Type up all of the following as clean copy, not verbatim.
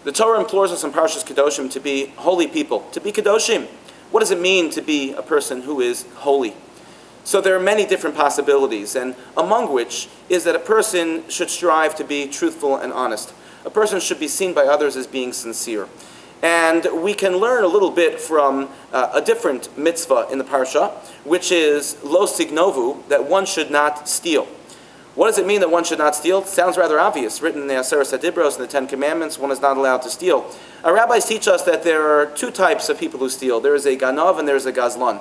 The Torah implores us in Parshas Kedoshim to be holy people, to be Kedoshim. What does it mean to be a person who is holy? So there are many different possibilities, and among which is that a person should strive to be truthful and honest. A person should be seen by others as being sincere. And we can learn a little bit from a different mitzvah in the parsha, which is lo signovu, that one should not steal. What does it mean that one should not steal? It sounds rather obvious. Written in the Aseret Adibros in the Ten Commandments, one is not allowed to steal. Our rabbis teach us that there are two types of people who steal. There is a ganav and there is a gazlan.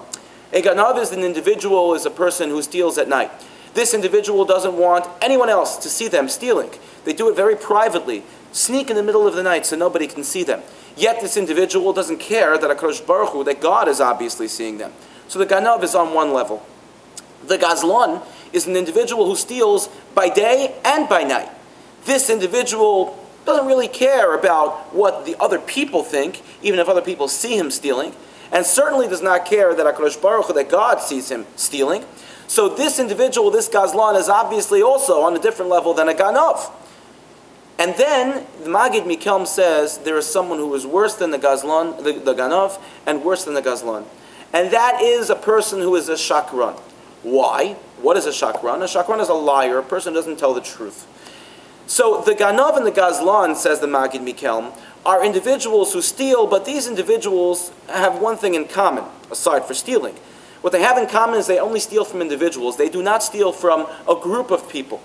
A ganav is an individual, is a person who steals at night. This individual doesn't want anyone else to see them stealing. They do it very privately, sneak in the middle of the night so nobody can see them. Yet this individual doesn't care that HaKadosh Baruch Hu, that God is obviously seeing them. So the ganav is on one level. The gazlan is an individual who steals by day and by night. This individual doesn't really care about what the other people think, even if other people see him stealing, and certainly does not care that HaKadosh Baruch Hu, that God sees him stealing. So this individual, this gazlan, is obviously also on a different level than a ganav. And then the Magid Mikelm says there is someone who is worse than the gazlan, the ganav, and worse than the gazlan. And that is a person who is a shakran. Why? What is a shakran? A shakran is a liar, a person who doesn't tell the truth. So the ganav and the gazlan, says the Magid Mikelm, are individuals who steal, but these individuals have one thing in common, aside for stealing. What they have in common is they only steal from individuals. They do not steal from a group of people.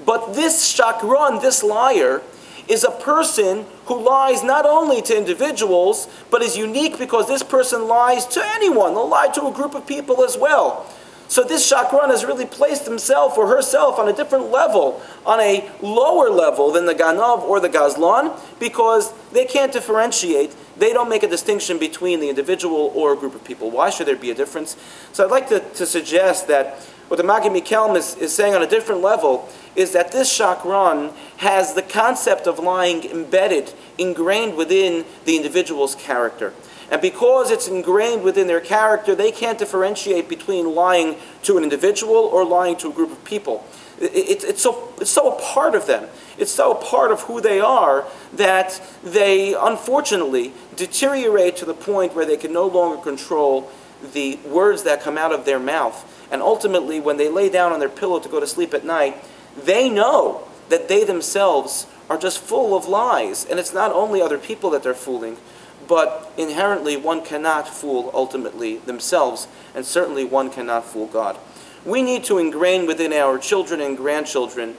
But this shakran, this liar, is a person who lies not only to individuals, but is unique because this person lies to anyone. They'll lie to a group of people as well. So this shakran has really placed himself or herself on a different level, on a lower level than the ganav or the gazlan, because they can't differentiate. They don't make a distinction between the individual or a group of people. Why should there be a difference? So I'd like to suggest that what the Magid Mikelm is saying on a different level is that this shakran has the concept of lying embedded, ingrained within the individual's character. And because it's ingrained within their character, they can't differentiate between lying to an individual or lying to a group of people. It's so a part of them. It's so a part of who they are that they, unfortunately, deteriorate to the point where they can no longer control the words that come out of their mouth. And ultimately, when they lay down on their pillow to go to sleep at night, they know that they themselves are just full of lies. And it's not only other people that they're fooling, but inherently one cannot fool ultimately themselves, and certainly one cannot fool God. We need to ingrain within our children and grandchildren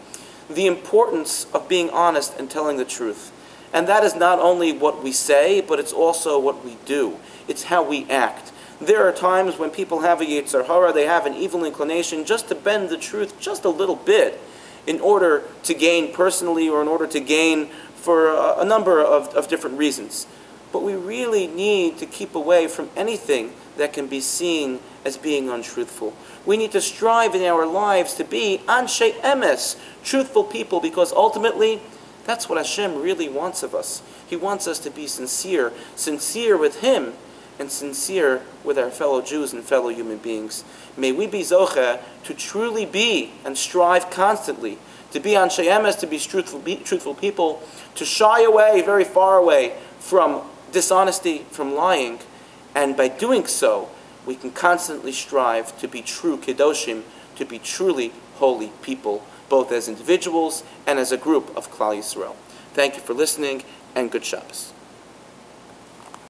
the importance of being honest and telling the truth. And that is not only what we say, but it's also what we do. It's how we act. There are times when people have a yetzer hara, they have an evil inclination just to bend the truth just a little bit in order to gain personally or in order to gain for a number of different reasons. But we really need to keep away from anything that can be seen as being untruthful. We need to strive in our lives to be anshe emes, truthful people, because ultimately that's what Hashem really wants of us. He wants us to be sincere, sincere with Him, and sincere with our fellow Jews and fellow human beings. May we be zocheh to truly be and strive constantly to be anshe emes, to be truthful people, to shy away, very far away from dishonesty, from lying, and by doing so, we can constantly strive to be true Kedoshim, to be truly holy people, both as individuals and as a group of Klal Yisrael. Thank you for listening, and good Shabbos.